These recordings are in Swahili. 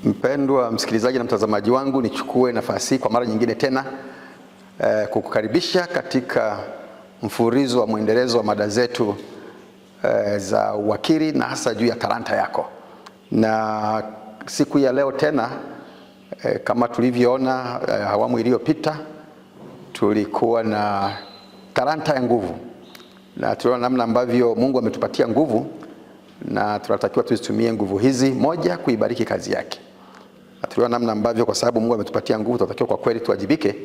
Mpendwa msikilizaji na mtazamaji wangu, nichukue nafasi kwa mara nyingine tena kukukaribisha katika mfululizo wa mwendelezo wa mada zetu za uwakili na hasa juu ya talanta yako. Na siku ya leo tena kama tulivyoona awamu iliyopita, tulikuwa na talanta ya nguvu, na tuliona namna ambavyo Mungu ametupatia nguvu na tunatakiwa tuzitumie nguvu hizi, moja, kuibariki kazi yake. Tuliona namna ambavyo kwa sababu Mungu ametupatia nguvu, tunatakiwa kwa kweli tuwajibike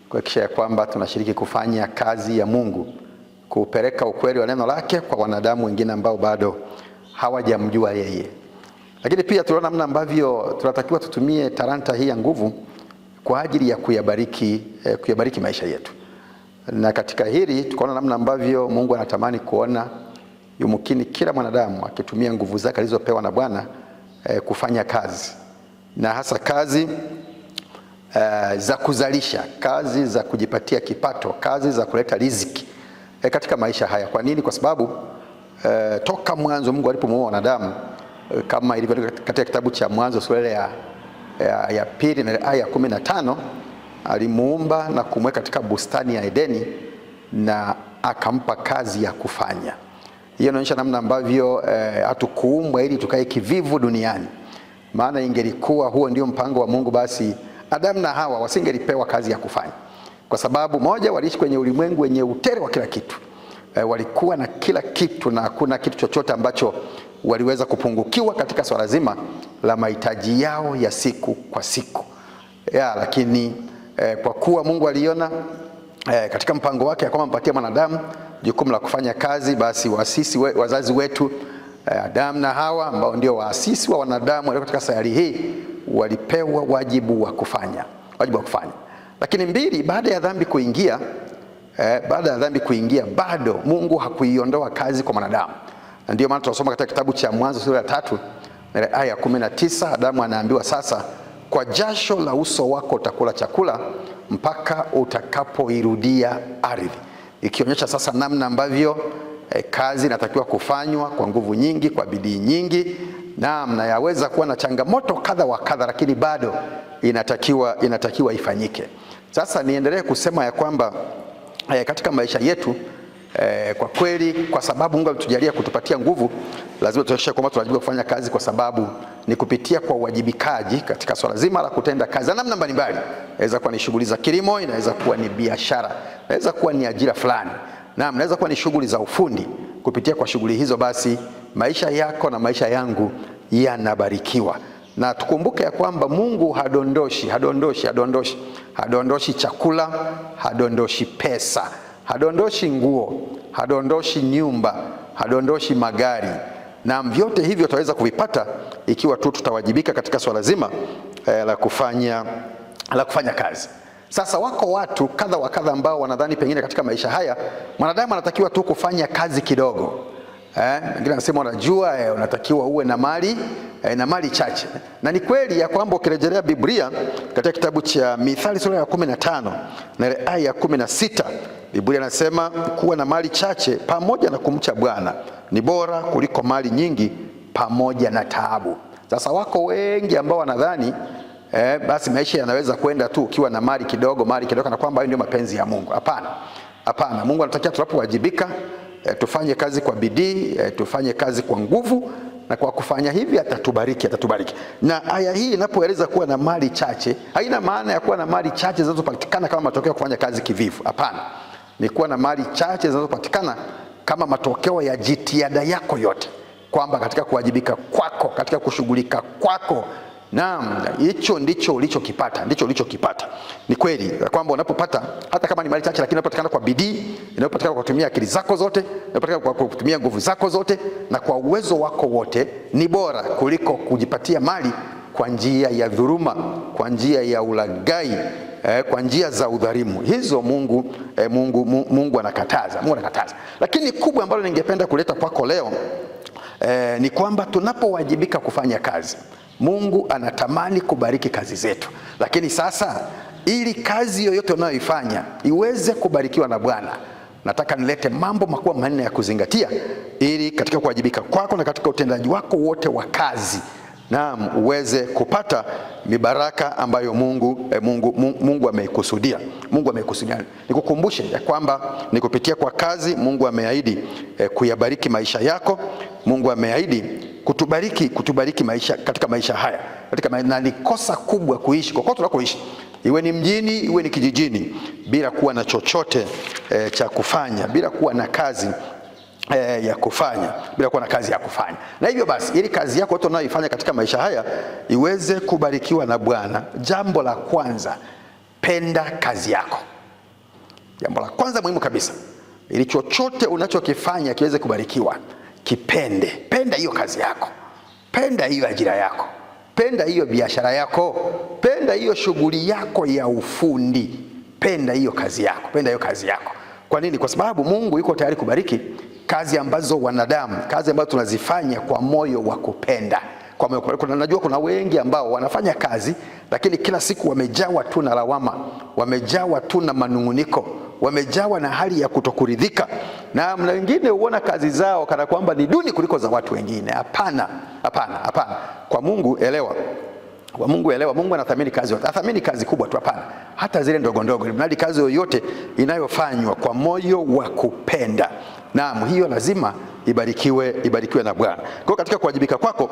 kuhakikisha kwamba tunashiriki kufanya kazi ya Mungu, kupeleka ukweli wa neno lake kwa wanadamu wengine ambao bado hawajamjua yeye. Lakini pia tuliona namna ambavyo tunatakiwa tutumie talanta hii ya nguvu kwa ajili ya kuyabariki maisha yetu. Na katika hili tukaona namna ambavyo Mungu anatamani kuona yumkini kila mwanadamu akitumia nguvu zake alizopewa na Bwana kufanya kazi, na hasa kazi za kuzalisha, kazi za kujipatia kipato, kazi za kuleta riziki katika maisha haya. Kwa nini? Kwa sababu toka mwanzo Mungu alipomuumba wanadamu, kama ilivyo katika kitabu cha Mwanzo sura ya 2 na aya 15, alimuumba na kumweka katika bustani ya Edeni na akampa kazi ya kufanya. Hiyo inaonyesha namna ambavyo hatukuumbwa ili tukae kivivu duniani. Maana ingelikuwa huo ndio mpango wa Mungu, basi Adamu na Hawa wasingelipewa kazi ya kufanya. Kwa sababu moja, waliishi kwenye ulimwengu wenye utele wa kila kitu. Walikuwa na kila kitu na hakuna kitu chochote ambacho waliweza kupungukiwa katika swala zima la mahitaji yao ya siku kwa siku. Lakini kwa kuwa Mungu aliona katika mpango wake ya kwamba mpatia mwanadamu jukumu la kufanya kazi, basi wazazi wetu Adamu na Hawa ambao ndio waasisi wa wanadamu walio katika sayari hii walipewa wajibu wa kufanya. Lakini mbili, baada ya dhambi kuingia, bado Mungu hakuiondoa kazi kwa mwanadamu. Na ndio maana tunasoma katika kitabu cha Mwanzo sura ya 3 na aya 19, Adamu anaambiwa sasa, kwa jasho la uso wako utakula chakula mpaka utakapoirudia ardhi. Ikionyesha sasa namna ambavyo kazi inatakiwa kufanywa kwa nguvu nyingi, kwa bidii nyingi, na yaweza kuwa na changamoto kadha wa kadha, lakini bado inatakiwa ifanyike. Sasa niendelee kusema ya kwamba katika maisha yetu kwa kweli, kwa sababu Mungu ametujalia kutupatia nguvu, lazima tuhakikishe kwamba tunajua kufanya kazi, kwa sababu ni kupitia kwa uwajibikaji katika swala zima la kutenda kazi na namna mbalimbali. Inaweza kuwa ni shughuli za kilimo, inaweza kuwa ni biashara, inaweza kuwa ni ajira fulani, na inaweza kuwa ni shughuli za ufundi. Kupitia kwa shughuli hizo, basi maisha yako na maisha yangu yanabarikiwa. Na tukumbuke ya kwamba Mungu hadondoshi chakula, hadondoshi pesa, hadondoshi nguo, hadondoshi nyumba, hadondoshi magari. Na vyote hivyo tutaweza kuvipata ikiwa tu tutawajibika katika swala zima la kufanya kazi. Sasa wako watu kadha wa kadha ambao wanadhani pengine katika maisha haya mwanadamu anatakiwa tu kufanya kazi kidogo. Wengine wanasema unajua unatakiwa uwe na mali chache. Na ni kweli ya kwamba ukirejelea Biblia katika kitabu cha Mithali sura ya 15 na aya ya 16, Biblia inasema kuwa na mali chache pamoja na kumcha Bwana ni bora kuliko mali nyingi pamoja na taabu. Sasa wako wengi ambao wanadhani basi maisha yanaweza kwenda tu ukiwa na mali kidogo na kwamba hayo ndio mapenzi ya Mungu. Hapana. Mungu anatakia tunapowajibika tufanye kazi kwa bidii, tufanye kazi kwa nguvu, na kwa kufanya hivi atatubariki. Na aya hii inapoeleza kuwa na mali chache, haina maana ya kuwa na mali chache zinazopatikana kama matokeo ya kufanya kazi kivivu. Hapana. Ni kuwa na mali chache zinazopatikana kama matokeo ya jitihada yako yote, kwamba katika kuwajibika kwako, katika kushughulika kwako, naam, hicho ndicho ulichokipata. Ni kweli kwamba unapopata hata kama ni mali chache, lakini unapopatikana kwa bidii, unapopatikana kwa kutumia akili zako zote, unapopatikana kwa kutumia nguvu zako zote na kwa uwezo wako wote, ni bora kuliko kujipatia mali kwa njia ya dhuluma, kwa njia ya ulaghai, kwa njia za udhalimu. Hizo Mungu anakataza. Lakini kubwa ambalo ningependa kuleta kwako leo ni kwamba tunapowajibika kufanya kazi, Mungu anatamani kubariki kazi zetu. Lakini sasa, ili kazi yoyote unayoifanya iweze kubarikiwa na Bwana, nataka nilete mambo makubwa manne ya kuzingatia, ili katika kuwajibika kwako na katika utendaji wako wote wa kazi naam, uweze kupata mibaraka ambayo Mungu ameikusudia. Mungu ameikusudia. Nikukumbushe ya kwamba ni kupitia kwa kazi Mungu ameahidi kuyabariki maisha yako. Mungu ameahidi kutubariki maisha katika maisha haya. Na ni kosa kubwa kuishi kokote tunakoishi, iwe ni mjini, iwe ni kijijini, bila kuwa na chochote cha kufanya, bila kuwa na kazi ya kufanya, bila kuwa na kazi ya kufanya. Na hivyo basi, ili kazi yako yote unayoifanya katika maisha haya iweze kubarikiwa na Bwana, jambo la kwanza, penda kazi yako. Jambo la kwanza muhimu kabisa, ili chochote unachokifanya kiweze kubarikiwa, kipende. Penda hiyo kazi yako, penda hiyo ajira yako, penda hiyo biashara yako, penda hiyo shughuli yako ya ufundi, penda hiyo kazi yako, penda hiyo kazi yako. Kwa nini? Kwa sababu Mungu yuko tayari kubariki kazi ambazo wanadamu, kazi ambazo tunazifanya kwa moyo wa kupenda. Najua kuna wengi ambao wanafanya kazi, lakini kila siku wamejawa tu na lawama, wamejawa tu na manunguniko, wamejawa na hali ya kutokuridhika. Na wengine huona kazi zao kana kwamba ni duni kuliko za watu wengine. Hapana, hapana, hapana. Kwa Mungu elewa. Kwa Mungu elewa, Mungu anathamini kazi yote. Athamini kazi kubwa tu, hapana. Hata zile ndogo ndogo, bali kazi yoyote inayofanywa kwa moyo wa kupenda. Naam, hiyo lazima ibarikiwe na Bwana. Kwa katika kuwajibika kwako,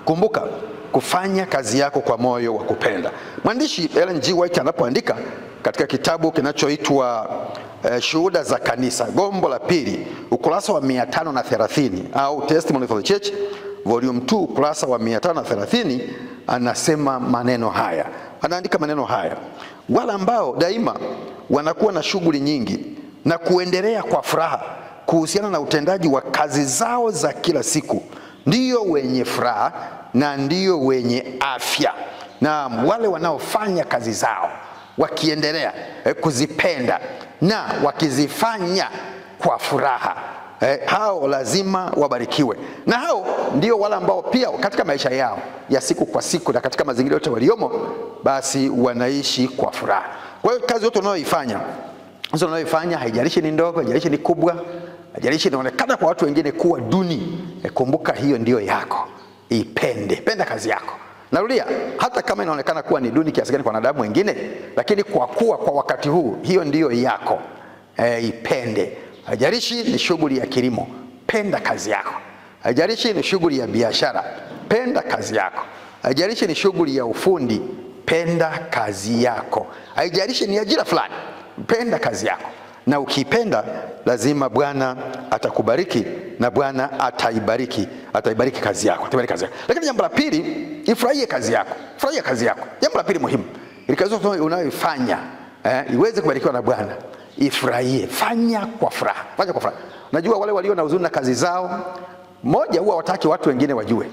kumbuka kufanya kazi yako kwa moyo wa kupenda. Mwandishi Ellen G. White anapoandika katika kitabu kinachoitwa Shuhuda za Kanisa, gombo la pili, ukurasa wa 530, au Testimony for the Church volume 2, ukurasa wa 530, anasema maneno haya. Anaandika maneno haya: wale ambao daima wanakuwa na shughuli nyingi na kuendelea kwa furaha kuhusiana na utendaji wa kazi zao za kila siku ndiyo wenye furaha na ndiyo wenye afya. Na wale wanaofanya kazi zao wakiendelea kuzipenda na wakizifanya kwa furaha, hao lazima wabarikiwe. Na hao ndio wale ambao pia katika maisha yao ya siku kwa siku na katika mazingira yote waliomo, basi wanaishi kwa furaha. Kwa hiyo kazi yote unayoifanya, haijalishi ni ndogo, haijalishi ni kubwa, haijalishi inaonekana kwa watu wengine kuwa duni, kumbuka hiyo ndio yako. Ipende, penda kazi yako. Narudia, hata kama inaonekana kuwa ni duni kiasi gani kwa wanadamu wengine, lakini kwa kuwa kwa wakati huu hiyo ndio yako, ipende. Haijalishi ni shughuli ya kilimo, penda kazi yako. Haijalishi ni shughuli ya biashara, penda kazi yako. Haijalishi ni shughuli ya ufundi, penda kazi yako. Haijalishi ni ajira fulani, penda kazi yako. Na ukipenda, lazima Bwana atakubariki na Bwana ataibariki kazi yako, ataibariki kazi yako. Lakini jambo la pili, ifurahie kazi yako. Furahia kazi yako. Jambo la pili muhimu, ili kazi unayoifanya iweze kubarikiwa na Bwana, ifurahie. Fanya kwa furaha. Fanya kwa furaha. Najua wale walio na huzuni na kazi zao, moja, huwa wataki watu wengine wajue.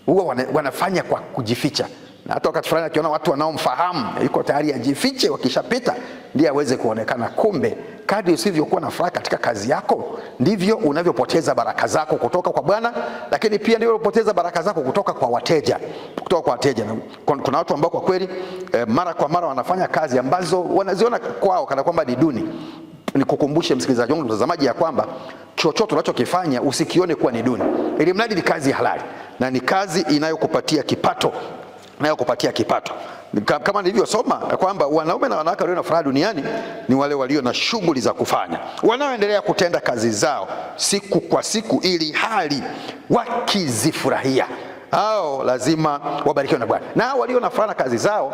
Huwa wanafanya kwa kujificha. Na hata wakati fulani akiona watu wanaomfahamu, yuko tayari ajifiche, wakishapita ndiye aweze kuonekana. Kumbe kadri usivyokuwa na furaha katika kazi yako, ndivyo unavyopoteza baraka zako kutoka kwa Bwana, lakini pia ndivyo unapoteza baraka zako kutoka kwa wateja. Kuna watu ambao kwa kweli mara kwa mara wanafanya kazi ambazo wanaziona kwao kana kwamba ni duni. Nikukumbushe msikilizaji wangu, mtazamaji, ya kwamba chochote unachokifanya usikione kuwa ni duni, ili mradi ni kazi halali na ni kazi inayokupatia kipato. Kama nilivyosoma kwamba wanaume na wanawake walio na furaha duniani ni wale walio na shughuli za kufanya, wanaoendelea kutenda kazi zao siku kwa siku, ili hali wakizifurahia. Hao lazima wabarikiwe na Bwana. Na walio na furaha na kazi zao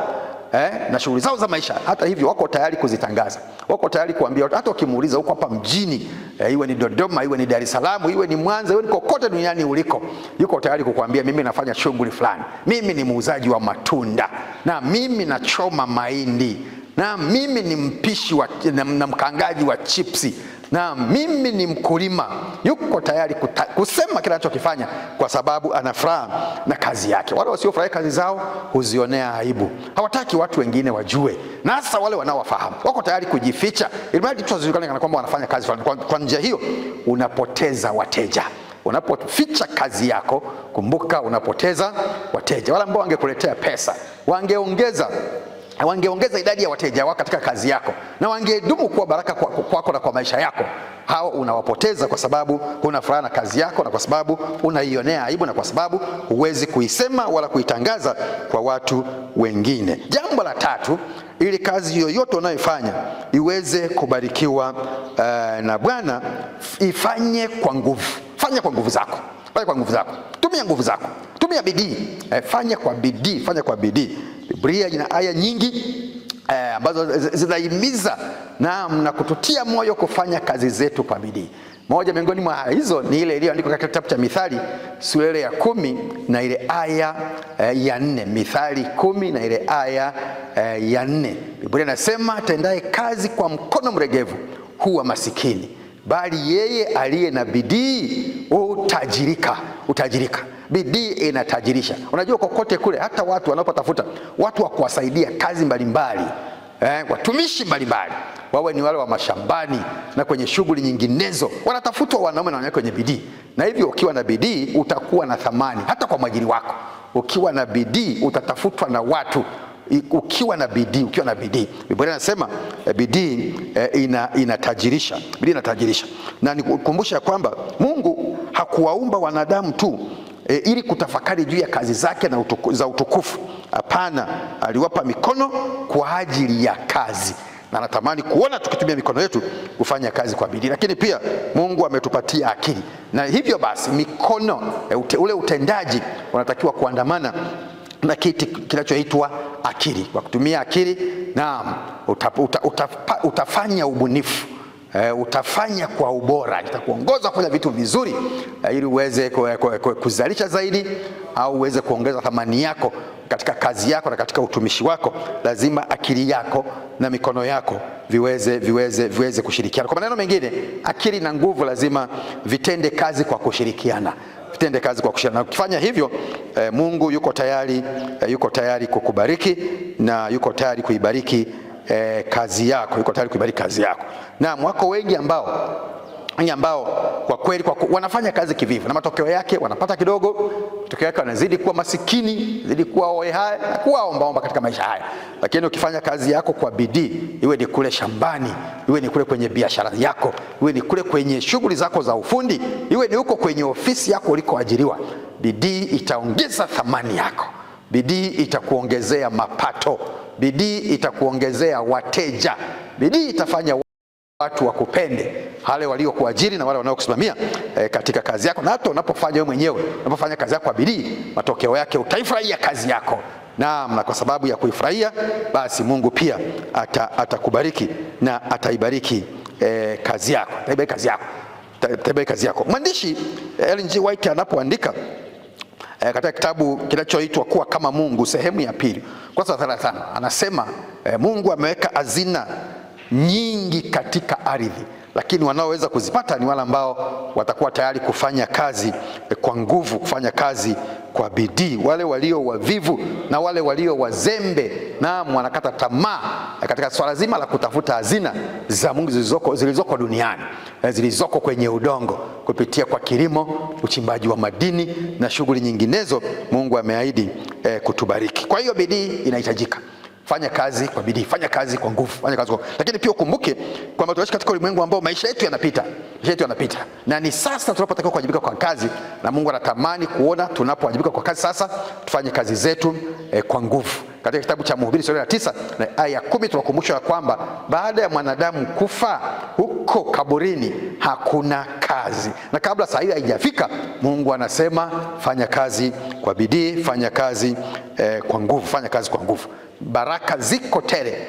na shughuli zao za maisha, hata hivyo wako tayari kuzitangaza. Wako tayari kuambia, hata ukimuuliza huko hapa mjini, iwe ni Dodoma, iwe ni Dar es Salaam, iwe ni Mwanza, iwe ni kokote duniani uliko, yuko tayari kukuambia, mimi nafanya shughuli fulani, mimi ni muuzaji wa matunda, na mimi nachoma mahindi, na mimi ni mpishi na mkangaji wa chipsi, na mimi ni mkulima. Yuko tayari kusema kile anachokifanya kwa sababu ana furaha na kazi yake. Wale wasiofurahia kazi zao huzionea aibu, hawataki watu wengine wajue, na hasa wale wanaowafahamu wako tayari kujificha, ili mradi tu wajulikane kana kwamba wanafanya kazi fulani. Kwa njia hiyo unapoteza wateja. Unapoficha kazi yako, kumbuka unapoteza wateja. Wale ambao wangekuletea pesa, wangeongeza wangeongeza idadi ya wateja wako katika kazi yako, na wangedumu kuwa baraka kwako na kwa maisha yako. Hao unawapoteza kwa sababu huna furaha na kazi yako, na kwa sababu unaionea aibu, na kwa sababu huwezi kuisema wala kuitangaza kwa watu wengine. Jambo la tatu, ili kazi yoyote unayofanya iweze kubarikiwa na Bwana, ifanye kwa nguvu. Fanya kwa nguvu zako. Fanya kwa nguvu zako. Tumia nguvu zako. Tumia bidii. Fanya kwa bidii. Fanya kwa bidii. Biblia ina aya nyingi ambazo zinahimiza na kututia moyo kufanya kazi zetu kwa bidii. Moja miongoni mwa hizo ni ile iliyoandikwa katika kitabu cha Mithali sura ya 10 na ile aya ya 4. Mithali 10 na ile aya ya 4. Biblia inasema, atendaye kazi kwa mkono mregevu huwa masikini, bali yeye aliye na bidii utajirika. Bidii inatajirisha. Unajua kokote kule, hata watu wanapotafuta watu wa kuwasaidia kazi mbalimbali, watumishi mbalimbali, wawe ni wale wa mashambani na kwenye shughuli nyinginezo, wanatafutwa wanaume na wanawake wenye bidii. Na hivyo ukiwa na bidii utakuwa na thamani hata kwa mwajiri wako. Ukiwa na bidii utatafutwa na watu. Ukiwa na bidii. Biblia inasema bidii inatajirisha. Bidii inatajirisha. Na nikukumbusha kwamba Mungu hakuwaumba wanadamu tu ili kutafakari juu ya kazi zake na za utukufu. Hapana, aliwapa mikono kwa ajili ya kazi, na anatamani kuona tukitumia mikono yetu kufanya kazi kwa bidii. Lakini pia Mungu ametupatia akili, na hivyo basi mikono, ule utendaji unatakiwa kuandamana na kitu kinachoitwa akili. Kwa kutumia akili, naam, utafanya ubunifu, utafanya kwa ubora, itakuongoza kufanya vitu vizuri, ili uweze kuzalisha zaidi, au uweze kuongeza thamani yako katika kazi yako na katika utumishi wako. Lazima akili yako na mikono yako viweze kushirikiana. Kwa maneno mengine, akili na nguvu lazima vitende kazi kwa kushirikiana. Vitende kazi kwa kushirikiana. Na ukifanya hivyo, Mungu yuko tayari kukubariki, na yuko tayari kuibariki kazi yako. Yuko tayari kuibariki kazi yako. Na wako wengi ambao kwa kweli wanafanya kazi kivivu, na matokeo yake wanapata kidogo. Matokeo yake wanazidi kuwa masikini, zidi kuwa hohehahe na kuwa ombaomba katika maisha haya. Lakini ukifanya kazi yako kwa bidii, iwe ni kule shambani, iwe ni kule kwenye biashara yako, iwe ni kule kwenye shughuli zako za ufundi, iwe ni huko kwenye ofisi yako ulikoajiriwa, bidii itaongeza thamani yako. Bidii itakuongezea mapato. Bidii itakuongezea wateja. Bidii itafanya watu wakupende, wale waliokuajiri na wale wanaokusimamia katika kazi yako. Na hata unapofanya wewe mwenyewe, unapofanya kazi yako kwa bidii, matokeo yake utaifurahia kazi yako. Naam, na kwa sababu ya kuifurahia, basi Mungu pia atakubariki na ataibariki kazi yako. Ataibariki kazi yako. Mwandishi Ellen G. White anapoandika katika kitabu kinachoitwa Kuwa Kama Mungu sehemu ya 2 kurasa 35, anasema Mungu ameweka hazina nyingi katika ardhi, lakini wanaoweza kuzipata ni wale ambao watakuwa tayari kufanya kazi kwa nguvu, kufanya kazi kwa bidii. Wale walio wavivu na wale walio wazembe, naam, wanakata tamaa katika swala zima la kutafuta hazina za Mungu zilizoko duniani, zilizoko kwenye udongo, kupitia kwa kilimo, uchimbaji wa madini na shughuli nyinginezo. Mungu ameahidi kutubariki. Kwa hiyo bidii inahitajika. Fanya kazi kwa bidii, fanya kazi kwa nguvu, fanya kazi kwa. Lakini pia ukumbuke kwamba tunaishi katika ulimwengu ambao maisha yetu yanapita. Na ni sasa tunapotakiwa kuwajibika kwa kazi, na Mungu anatamani kuona tunapowajibika kwa kazi sasa tufanye kazi zetu kwa nguvu. Katika kitabu cha Mhubiri sura ya 9 na aya 10 tunakumbushwa kwamba baada ya mwanadamu kufa, huko kaburini hakuna kazi. Na kabla saa hiyo haijafika, Mungu anasema fanya kazi kwa bidii, fanya kazi kwa nguvu, fanya kazi kwa nguvu. Baraka ziko tele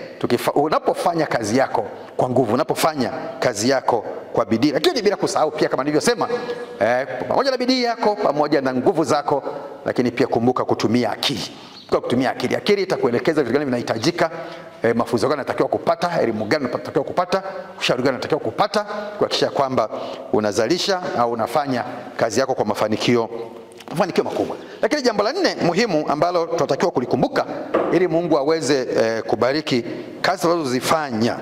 unapofanya kazi yako kwa nguvu, unapofanya kazi yako kwa bidii. Lakini bila kusahau pia, kama nilivyosema, pamoja na bidii yako, pamoja na nguvu zako, lakini pia kumbuka kutumia akili. Akili itakuelekeza vitu gani vinahitajika, mafunzo gani unatakiwa kupata, elimu gani unatakiwa kupata, ushauri gani unatakiwa kupata, kuhakikisha kwamba unazalisha au unafanya kazi yako kwa mafanikio makubwa. Lakini jambo la 4 muhimu ambalo tunatakiwa kulikumbuka ili Mungu aweze kubariki kazi tunazozifanya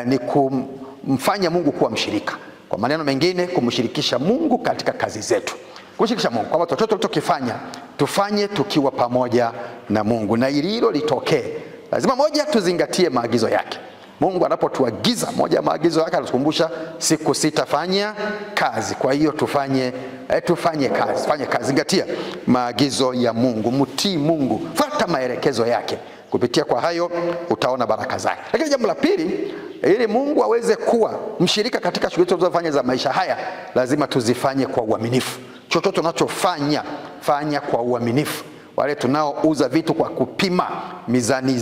ni kumfanya Mungu kuwa mshirika. Kwa maneno mengine, kumshirikisha Mungu katika kazi zetu. Kumshirikisha Mungu kwamba chochote tunachokifanya tufanye tukiwa pamoja na Mungu, na ili hilo litokee lazima moja, tuzingatie maagizo yake. Mungu anapotuagiza, moja ya maagizo yake anatukumbusha siku 6 fanya kazi. Kwa hiyo tufanye kazi. Zingatia maagizo ya Mungu, mtii Mungu, fuata maelekezo yake. Kupitia kwa hayo utaona baraka zake. Lakini jambo la pili, ili Mungu aweze kuwa mshirika katika shughuli tunazofanya za maisha haya, lazima tuzifanye kwa uaminifu. Chochote tunachofanya, fanya kwa uaminifu. Wale tunaouza vitu kwa kupima, mizani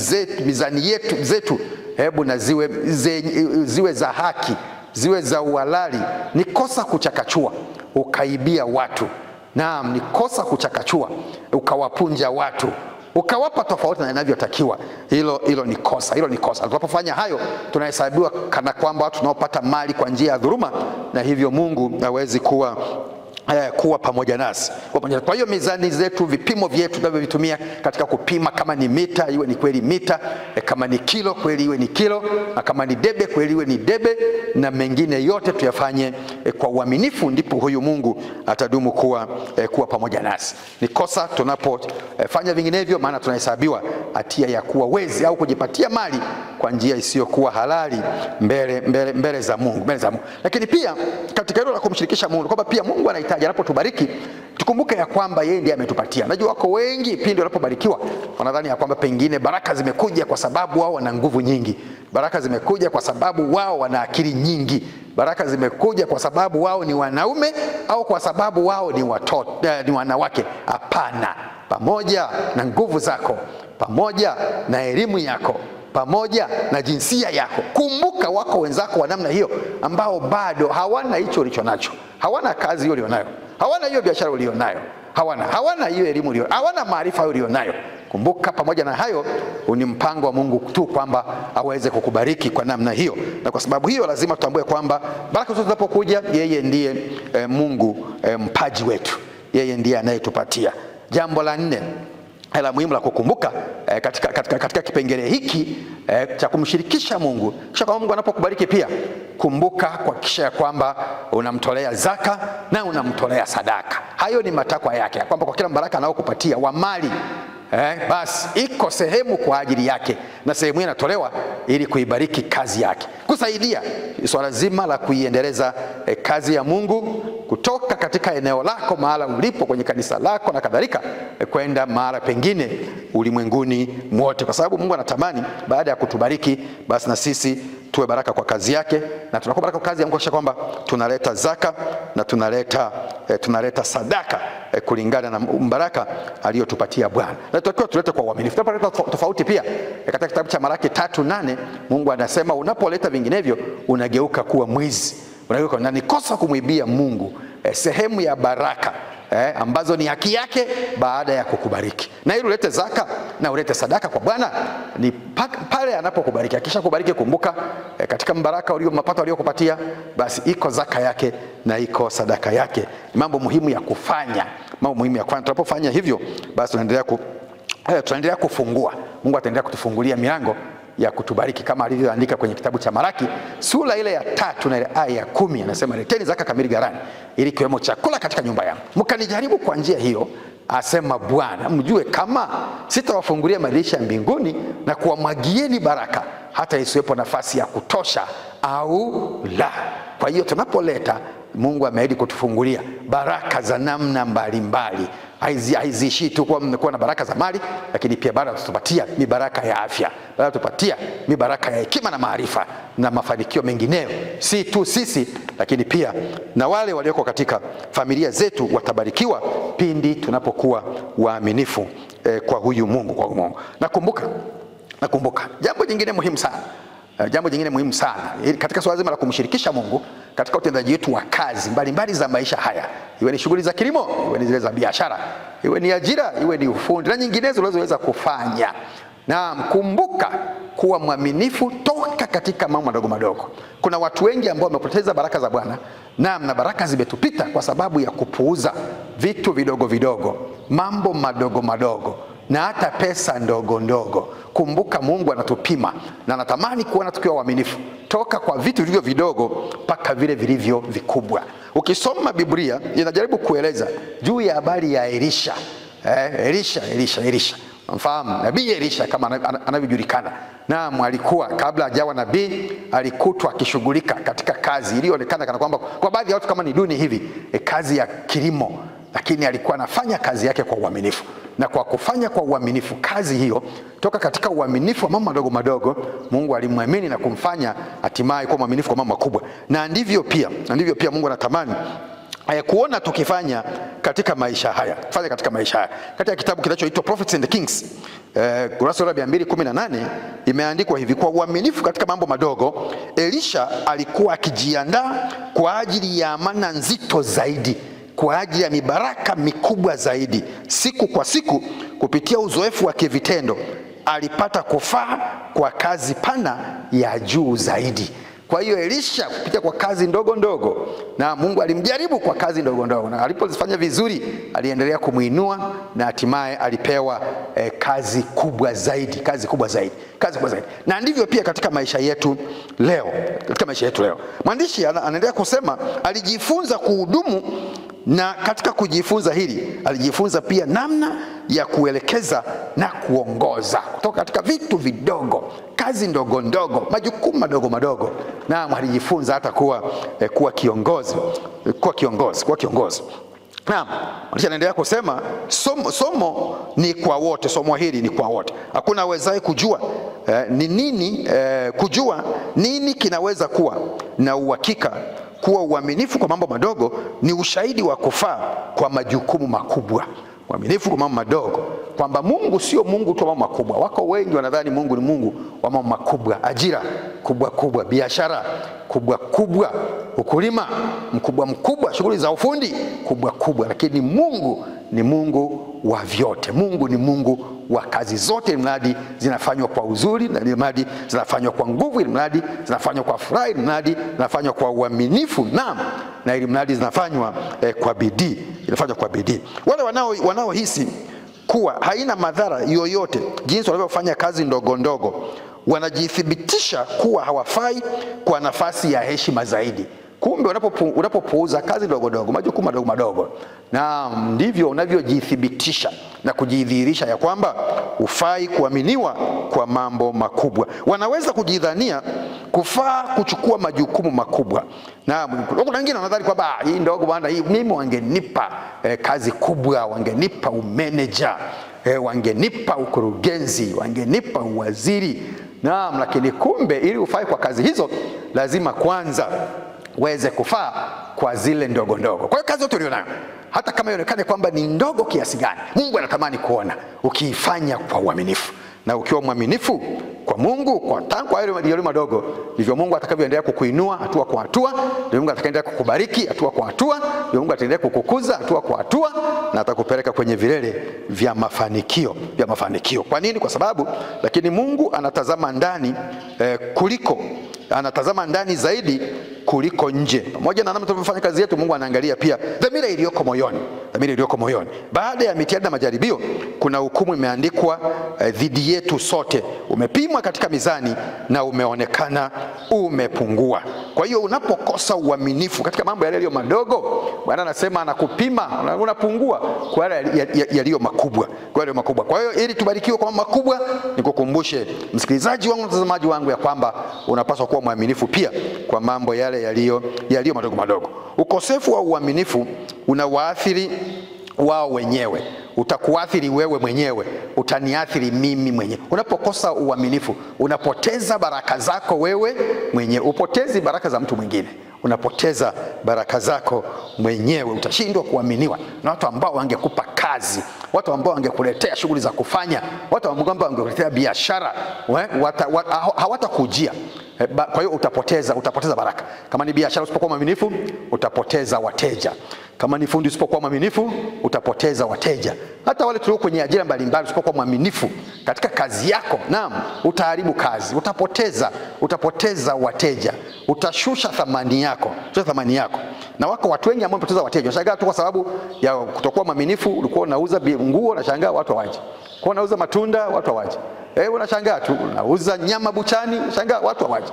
zetu hebu na ziwe za haki, ziwe za uhalali. Ni kosa kuchakachua ukaibia watu. Naam, ni kosa kuchakachua ukawapunja watu, ukawapa tofauti na inavyotakiwa. Hilo ni kosa. Tunapofanya hayo, tunahesabiwa kana kwamba watu tunaopata mali kwa njia ya dhuluma, na hivyo Mungu hawezi kuwa pamoja nasi. Kwa hiyo mizani zetu, vipimo vyetu tunavyovitumia katika kupima, kama ni mita iwe ni kweli mita, kama ni kilo kweli iwe ni kilo, na kama ni debe kweli iwe ni debe, na mengine yote tuyafanye kwa uaminifu, ndipo huyu Mungu atadumu kuwa pamoja nasi. Ni kosa tunapofanya vinginevyo, maana tunahesabiwa hatia ya kuwa wezi au kujipatia mali kwa njia isiyokuwa halali mbele za Mungu. Lakini pia katika hilo la kumshirikisha Mungu, kwamba pia Mungu anahitaji anapotubariki tukumbuke ya kwamba yeye ndiye ametupatia. Najua wako wengi pindi wanapobarikiwa wanadhani ya kwamba pengine baraka zimekuja kwa sababu wao wana nguvu nyingi, baraka zimekuja kwa sababu wao wana akili nyingi, baraka zimekuja kwa sababu wao ni wanaume au kwa sababu wao ni watoto, ni wanawake. Hapana, pamoja na nguvu zako, pamoja na elimu yako, pamoja na jinsia yako, kumbuka wako wenzako wa namna hiyo ambao bado hawana hicho ulicho nacho, hawana kazi hiyo ulionayo, hawana hiyo biashara ulionayo, hawana hiyo elimu ulionayo, hawana maarifa ulionayo. Kumbuka pamoja na hayo ni mpango wa Mungu tu kwamba aweze kukubariki kwa namna hiyo, na kwa sababu hiyo lazima tutambue kwamba baraka zote zinapokuja, yeye ndiye Mungu mpaji wetu, yeye ndiye anayetupatia. Jambo la 4 la muhimu la kukumbuka katika kipengele hiki cha kumshirikisha Mungu, kisha kwa Mungu anapokubariki pia kumbuka kuhakikisha ya kwamba unamtolea zaka na unamtolea sadaka. Hayo ni matakwa yake, kwamba kwa kila baraka anayokupatia wa mali basi iko sehemu kwa ajili yake, na sehemu hiyo inatolewa ili kuibariki kazi yake, kusaidia swala zima la kuiendeleza kazi ya Mungu, kutoka katika eneo lako mahala ulipo kwenye kanisa lako na kadhalika, kwenda mahala pengine ulimwenguni mwote, kwa sababu Mungu anatamani baada ya kutubariki basi na sisi tuwe baraka kwa kazi yake. Na tunakuwa baraka kwa kazi ya Mungu kisha kwamba tunaleta zaka na tunaleta sadaka kulingana na baraka aliyotupatia Bwana, na tunatakiwa tulete kwa uaminifu. Tunapoleta tofauti pia katika kitabu cha Malaki 3:8 Mungu anasema unapoleta vinginevyo unageuka kuwa mwizi, unageuka, na ni kosa kumwibia Mungu sehemu ya baraka ambazo ni haki yake baada ya kukubariki. Na ili ulete zaka na ulete sadaka kwa Bwana ni pale anapokubariki. Akisha kubariki, kumbuka katika mbaraka mapato aliyokupatia, basi iko zaka yake na iko sadaka yake. Mambo muhimu ya kufanya, tunapofanya hivyo basi tunaendelea kufungua. Mungu ataendelea kutufungulia milango ya kutubariki kama alivyoandika kwenye kitabu cha Malaki sura ile ya 3 na ile aya ya 10, anasema leteni zaka kamili ghalani, ili kiwemo chakula katika nyumba yangu, mkanijaribu kwa njia hiyo, asema Bwana, mjue kama sitawafungulia madirisha ya mbinguni na kuwamwagieni baraka hata isiwepo nafasi ya kutosha au la. Kwa hiyo tunapoleta, Mungu ameahidi kutufungulia baraka za namna mbalimbali. Haizishi tu kuwa na baraka za mali, lakini pia baada tutupatia ni baraka ya afya, baada tupatia ni baraka ya hekima na maarifa na mafanikio mengineyo. Si tu sisi, lakini pia na wale walioko katika familia zetu watabarikiwa pindi tunapokuwa waaminifu kwa huyu Mungu. Nakumbuka jambo jingine muhimu sana katika swala zima la kumshirikisha Mungu katika utendaji wetu wa kazi mbalimbali za maisha haya, iwe ni shughuli za kilimo, iwe ni zile za biashara, iwe ni ajira, iwe ni ufundi na nyinginezo unazoweza kufanya. Na kumbuka kuwa mwaminifu toka katika mambo madogo. Kuna watu wengi ambao wamepoteza baraka za Bwana, na baraka zimetupita kwa sababu ya kupuuza vitu vidogo, mambo madogo na hata pesa ndogo. Kumbuka Mungu anatupima na anatamani kuona tukiwa waaminifu toka kwa vitu vilivyo vidogo mpaka vile vilivyo vikubwa. Ukisoma Biblia inajaribu kueleza juu ya habari ya Elisha. Mfahamu nabii Elisha kama anavyojulikana. Naam, alikuwa kabla hajawa nabii alikutwa akishughulika katika kazi iliyoonekana kana kwamba kwa baadhi ya watu kama ni duni hivi, kazi ya kilimo, lakini alikuwa anafanya kazi yake kwa uaminifu. Na kwa kufanya kwa uaminifu kazi hiyo, toka katika uaminifu wa mambo madogo madogo, Mungu alimwamini na kumfanya hatimaye kuwa mwaminifu kwa mambo makubwa. Na ndivyo pia Mungu anatamani kuona tukifanya katika maisha haya. Fanya katika maisha haya. Katika kitabu kinachoitwa Prophets and Kings, kurasa ya 218 imeandikwa hivi: kwa uaminifu katika mambo madogo, Elisha alikuwa akijiandaa kwa ajili ya amana nzito zaidi, kwa ajili ya mibaraka mikubwa zaidi. Siku kwa siku, kupitia uzoefu wa kivitendo, alipata kufaa kwa kazi pana ya juu zaidi. Kwa hiyo Elisha kupitia kwa kazi ndogo ndogo, na Mungu alimjaribu kwa kazi ndogo ndogo, na alipozifanya vizuri aliendelea kumuinua, na hatimaye alipewa kazi kubwa zaidi. Na ndivyo pia katika maisha yetu leo. Mwandishi anaendelea kusema alijifunza kuhudumu, na katika kujifunza hili alijifunza pia namna ya kuelekeza na kuongoza kutoka katika vitu vidogo, kazi ndogo ndogo, majukumu madogo madogo. Na alijifunza hata kuwa kiongozi. Na mwandishi anaendelea kusema somo ni kwa wote. Somo hili ni kwa wote. Hakuna awezaye kujua kujua nini kinaweza kuwa na uhakika kuwa uaminifu kwa mambo madogo ni ushahidi wa kufaa kwa majukumu makubwa. Uaminifu kwa mambo madogo, kwamba Mungu sio Mungu tu wa mambo makubwa. Wako wengi wanadhani Mungu ni Mungu wa mambo makubwa, ajira kubwa, biashara kubwa, ukulima mkubwa, shughuli za ufundi kubwa, lakini Mungu ni Mungu wa vyote. Mungu ni Mungu wa kazi zote, mradi zinafanywa kwa uzuri, na mradi zinafanywa kwa nguvu, mradi zinafanywa kwa furaha, mradi zinafanywa kwa uaminifu, na ili mradi zinafanywa kwa bidii. Wale wanaohisi kuwa haina madhara yoyote jinsi wanavyofanya kazi ndogo ndogo, wanajithibitisha kuwa hawafai kwa nafasi ya heshima zaidi. Kumbe unapopuuza kazi ndogo ndogo, majukumu madogo madogo, na ndivyo unavyojithibitisha na kujidhihirisha ya kwamba hufai kuaminiwa kwa mambo makubwa. Wanaweza kujidhania kufaa kuchukua majukumu makubwa. Na kuna wengine wanadhani kwamba hii ndogo bwana, hii mimi wangenipa kazi kubwa, wangenipa umeneja, wangenipa ukurugenzi, wangenipa uwaziri. Lakini kumbe ili ufai kwa kazi hizo, lazima kwanza uweze kufaa kwa zile ndogo ndogo. Kwa hiyo kazi yote ulionayo, hata kama ionekane kwamba ni ndogo kiasi gani, Mungu anatamani kuona ukiifanya kwa uaminifu. Na ukiwa mwaminifu kwa Mungu, kwa yale madogo, ndivyo Mungu atakavyoendelea kukuinua hatua kwa hatua, ndivyo Mungu atakaendelea kukubariki hatua kwa hatua, ndivyo Mungu ataendelea kukukuza hatua kwa hatua, na atakupeleka kwenye vilele vya mafanikio. Kwa nini? Kwa sababu lakini Mungu anatazama ndani anatazama ndani zaidi kuliko nje. Pamoja na namna tunavyofanya kazi yetu, Mungu anaangalia pia dhamira iliyoko moyoni. Baada ya mitihani na majaribio, kuna hukumu imeandikwa dhidi yetu sote. Umepimwa katika mizani na umeonekana umepungua. Kwa hiyo unapokosa uaminifu katika mambo yaliyo madogo, Bwana anasema anakupima, unapungua kwa yaliyo makubwa. Kwa hiyo ili tubarikiwe kwa mambo makubwa, nikukumbushe msikilizaji wangu, mtazamaji wangu, ya kwamba unapaswa kuwa mwaminifu pia kwa mambo yale yaliyo madogo madogo. Ukosefu wa uaminifu unawaathiri wao wenyewe, utakuathiri wewe mwenyewe, utaniathiri mimi mwenyewe. Unapokosa uaminifu, unapoteza baraka zako wewe mwenyewe, upotezi baraka za mtu mwingine, unapoteza baraka zako mwenyewe. Utashindwa kuaminiwa na watu ambao wangekupa kazi, watu ambao wangekuletea shughuli za kufanya, watu ambao wangekuletea biashara, hawatakujia. Kwa hiyo utapoteza baraka. Kama ni biashara usipokuwa mwaminifu, utapoteza wateja. Kama ni fundi usipokuwa mwaminifu, utapoteza wateja. Hata wale tulio kwenye ajira mbalimbali, usipokuwa mwaminifu katika kazi yako, utaharibu kazi, utapoteza wateja, utashusha thamani yako. Na wako watu wengi ambao wamepoteza wateja. Unashangaa tu kwa sababu ya kutokuwa mwaminifu. Ulikuwa unauza nguo, unashangaa watu hawaje. Kwa unauza matunda, watu hawaje. Unashangaa tu unauza nyama buchani, unashangaa watu hawaje.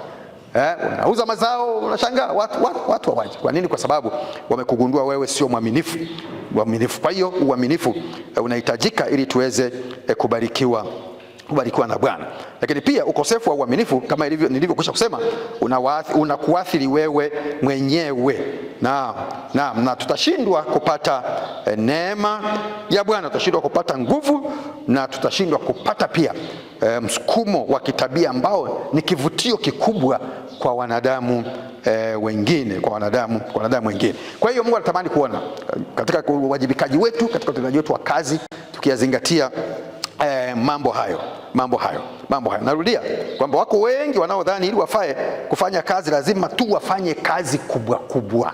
Unauza mazao, unashangaa watu hawaji. Kwa nini? Kwa sababu wamekugundua wewe sio mwaminifu. Kwa hiyo uaminifu unahitajika ili tuweze kubarikiwa na Bwana. Lakini pia ukosefu wa uaminifu, kama nilivyokwisha kusema, unakuathiri wewe mwenyewe na tutashindwa kupata neema ya Bwana, tutashindwa kupata nguvu, na tutashindwa kupata pia msukumo wa kitabia ambao ni kivutio kikubwa kwa wanadamu wengine, kwa wanadamu wengine. Kwa hiyo Mungu anatamani kuona katika uwajibikaji wetu, katika utendaji wetu wa kazi, tukiyazingatia mambo hayo. Narudia kwamba wako wengi wanaodhani ili wafae kufanya kazi lazima tu wafanye kazi kubwa. Kuna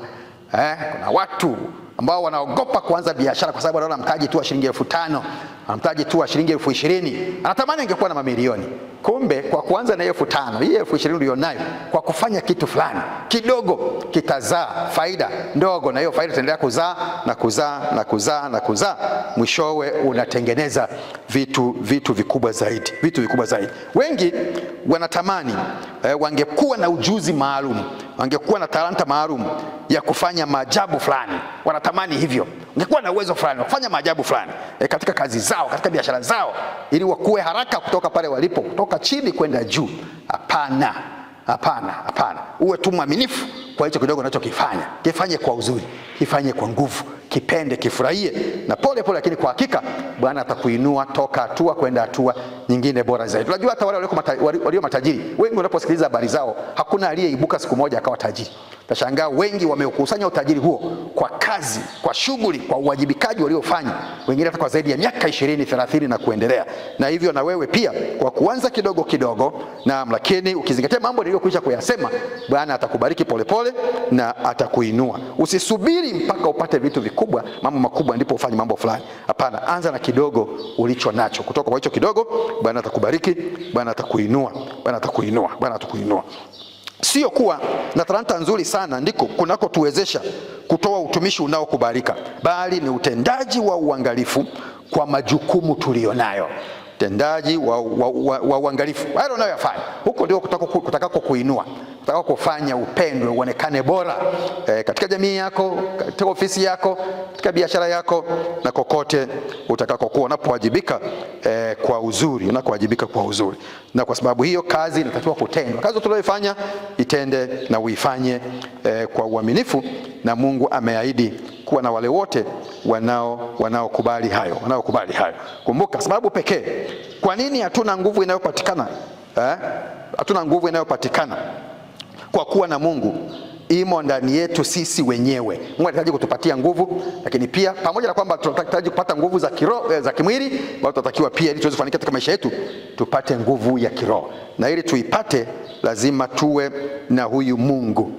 watu ambao wanaogopa kuanza biashara kwa sababu wanaona mtaji tu wa shilingi 5,000, mtaji tu wa shilingi 20,000, anatamani ingekuwa na mamilioni. Kumbe kwa kuanza na 5,000, hii 20,000 ulionayo, kwa kufanya kitu fulani kidogo kitazaa faida ndogo, na hiyo faida itaendelea kuzaa, mwishowe unatengeneza vitu vikubwa zaidi. Wengi wanatamani wangekuwa na ujuzi maalum, wangekuwa na talanta maalum ya kufanya maajabu fulani. Wanatamani hivyo, wangekuwa na uwezo fulani wa kufanya maajabu fulani katika kazi zao, katika biashara zao, ili wakue haraka kutoka pale walipo, kutoka chini kwenda juu. Hapana. Uwe tu mwaminifu kwa hicho kidogo unachokifanya. Kifanye kwa uzuri, kifanye kwa nguvu, kipende, kifurahie, na pole, lakini kwa hakika Bwana atakuinua toka hatua kwenda hatua nyingine bora zaidi. Unajua hata wale walio matajiri, wengi unaposikiliza habari zao, hakuna aliyeibuka siku moja akawa tajiri. Utashangaa wengi wamekusanya utajiri huo kwa kazi, kwa shughuli, kwa uwajibikaji waliofanya, wengine hata kwa zaidi ya miaka 20, 30 na kuendelea. Na hivyo na wewe pia, kwa kuanza kidogo, lakini ukizingatia mambo niliyokwisha kuyasema, Bwana atakubariki polepole na atakuinua. Usisubiri mpaka upate vitu vikubwa, mambo makubwa, ndipo ufanye mambo fulani. Hapana, anza na kidogo ulicho nacho. Kutoka kwa hicho kidogo Bwana atakubariki, Bwana atakuinua. Sio kuwa na talanta nzuri sana ndiko kunakotuwezesha kutoa utumishi unaokubalika, bali ni utendaji wa uangalifu kwa majukumu tulionayo. Utendaji wa uangalifu hayo unayoyafanya, huko ndio kutakako kuinua, kutakako kufanya upendwe, uonekane bora katika jamii yako, katika ofisi yako, katika biashara yako, na kokote utakakokuwa unapowajibika kwa uzuri, Na kwa sababu hiyo kazi inatakiwa kutendwa. Kazi tunayoifanya itende na uifanye kwa uaminifu, na Mungu ameahidi kuwa na wale wote wanaokubali hayo. Kumbuka sababu pekee kwa nini hatuna nguvu inayopatikana kwa kuwa na Mungu imo ndani yetu sisi wenyewe. Mungu anahitaji kutupatia nguvu, lakini pia pamoja na kwamba tunahitaji kupata nguvu za kiroho, za kimwili, bado tunatakiwa pia, ili tuweze kufanikiwa katika maisha yetu, tupate nguvu ya kiroho. Na ili tuipate lazima tuwe na huyu Mungu.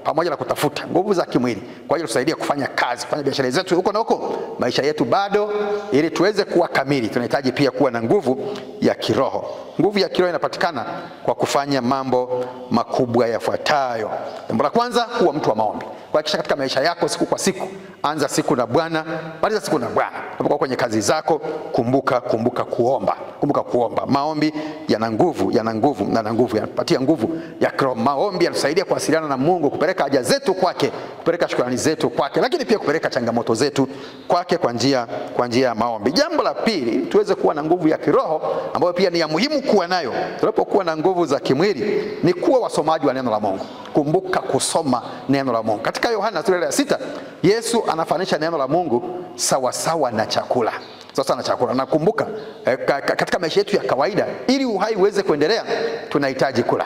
Pamoja na kutafuta nguvu za kimwili kwa ajili tusaidia kufanya kazi, kufanya biashara zetu huko na huko, maisha yetu bado, ili tuweze kuwa kamili, tunahitaji pia kuwa na nguvu ya kiroho. Nguvu ya kiroho inapatikana kwa kufanya mambo makubwa yafuatayo. Jambo la kwanza, kuwa mtu wa maombi. Kuhakikisha katika maisha yako, siku kwa siku, anza siku na Bwana, maliza siku na Bwana. Unapokuwa kwenye kazi zako, kumbuka kuomba. Maombi yana nguvu, yanapatia nguvu ya kiroho. Maombi yanatusaidia kuwasiliana na Mungu, kupeleka haja zetu kwake, kupeleka shukrani zetu kwake, lakini pia kupeleka changamoto zetu kwake kwa njia ya maombi. Jambo la pili, tuweze kuwa na nguvu ya kiroho ambayo pia ni ya muhimu kuwa nayo. Tunapokuwa na nguvu za kimwili, ni kuwa wasomaji wa neno la Mungu. Kumbuka kusoma neno la Mungu. Katika Yohana sura ya 6, Yesu anafanisha neno la Mungu sawa na chakula. Na kumbuka, katika maisha yetu ya kawaida, ili uhai uweze kuendelea, tunahitaji kula.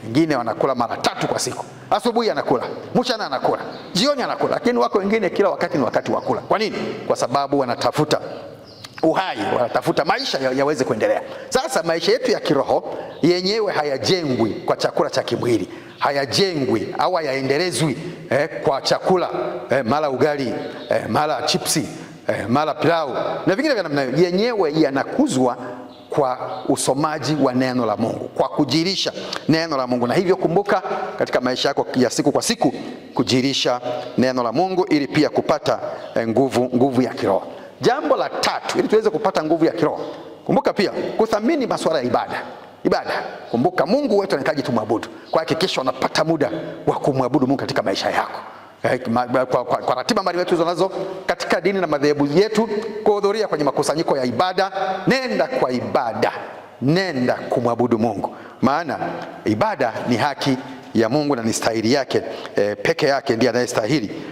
Wengine wanakula mara 3 kwa siku. Asubuhi anakula, mchana anakula, jioni anakula, lakini wako wengine kila wakati ni wakati wa kula. Kwa nini? Kwa sababu wanatafuta uhai, wanatafuta maisha yaweze kuendelea. Sasa maisha yetu ya kiroho yenyewe hayajengwi kwa chakula cha kimwili, hayajengwi au hayaendelezwi kwa chakula mara ugali, mara chipsi, mara pilau na vingine vya namna hiyo. Yenyewe yanakuzwa kwa usomaji wa neno la Mungu, kwa kujirisha neno la Mungu. Na hivyo kumbuka, katika maisha yako ya siku kwa siku, kujirisha neno la Mungu ili pia kupata nguvu ya kiroho. Jambo la tatu, ili tuweze kupata nguvu ya kiroho, kumbuka pia kuthamini masuala ya ibada. Ibada. Kumbuka Mungu wetu anahitaji tumwabudu. Kwa hakikisha unapata muda wa kumwabudu Mungu katika maisha yako. Kwa ratiba mbalimbali tulizonazo katika dini na madhehebu yetu, kuhudhuria kwenye makusanyiko ya ibada, nenda kwa ibada. Nenda kumwabudu Mungu. Maana ibada ni haki ya Mungu na ni stahili yake peke yake ndiye anayestahili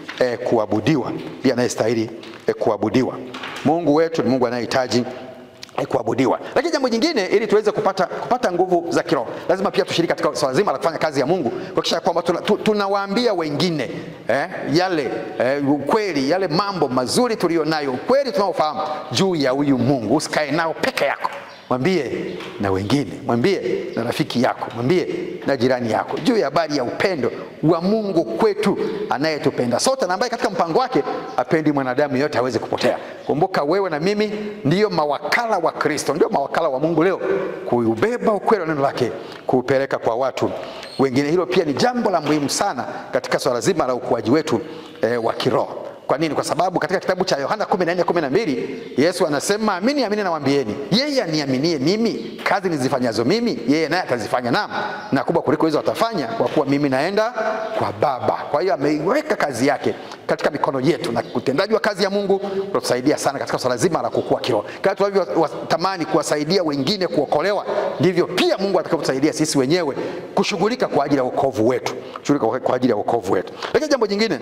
kuabudiwa. Ndiye anayestahili kuabudiwa. Mungu wetu ni Mungu anayehitaji kuabudiwa. Lakini jambo jingine, ili tuweze kupata nguvu za kiroho, lazima pia tushiriki katika swala zima la kufanya kazi ya Mungu, kuhakikisha kwamba tunawaambia wengine yale ukweli, yale mambo mazuri tulionayo, ukweli tunaofahamu juu ya huyu Mungu. Usikae nao peke yako. Mwambie na wengine, mwambie na rafiki yako, mwambie na jirani yako juu ya habari ya upendo wa Mungu kwetu, anayetupenda sote na ambaye katika mpango wake apendi mwanadamu yote aweze kupotea. Kumbuka wewe na mimi ndiyo mawakala wa Kristo, ndiyo mawakala wa Mungu leo, kuubeba ukweli wa neno lake kuupeleka kwa watu wengine. Hilo pia ni jambo la muhimu sana katika swala zima la ukuaji wetu wa kiroho. Kwa nini? Kwa sababu katika kitabu cha Yohana 14:12 Yesu anasema, amini amini nawaambieni, yeye aniaminie mimi, kazi nizifanyazo mimi yeye naye atazifanya, na kubwa kuliko hizo atafanya, kwa kuwa mimi naenda kwa Baba. Kwa hiyo ameiweka kazi yake katika mikono yetu, na utendaji wa kazi ya Mungu unatusaidia sana katika swala zima la kukua kiroho. Kama tunavyotamani kuwasaidia wengine kuokolewa, ndivyo pia Mungu atakapotusaidia sisi wenyewe kushughulika kwa ajili ya wokovu wetu, Lakini jambo jingine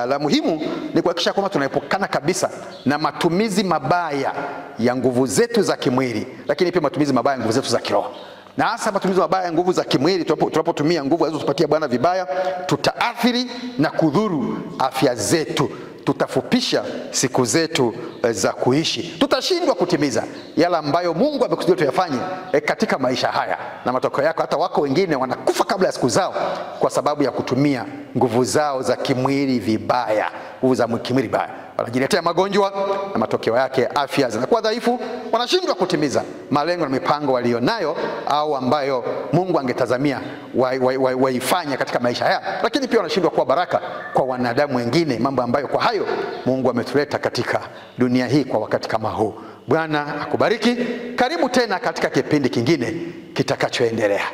la muhimu ni kuhakikisha kwamba tunaepukana kabisa na matumizi mabaya ya nguvu zetu za kimwili, lakini pia matumizi mabaya ya nguvu zetu za kiroho. Na hasa matumizi mabaya ya nguvu za kimwili, tunapotumia nguvu alizotupatia Bwana vibaya, tutaathiri na kudhuru afya zetu, tutafupisha siku zetu za kuishi, tutashindwa kutimiza yale ambayo Mungu amekusudia tuyafanye katika maisha haya, na matokeo yake hata wako wengine wanakufa kabla ya siku zao kwa sababu ya kutumia nguvu zao za kimwili vibaya. Nguvu za kimwili vibaya, wanajiletea magonjwa na matokeo yake afya zinakuwa dhaifu, wanashindwa kutimiza malengo na mipango walionayo au ambayo Mungu angetazamia waifanya katika maisha haya, lakini pia wanashindwa kuwa baraka kwa wanadamu wengine, mambo ambayo kwa hayo Mungu ametuleta katika dunia hii kwa wakati kama huu. Bwana akubariki. Karibu tena katika kipindi kingine kitakachoendelea.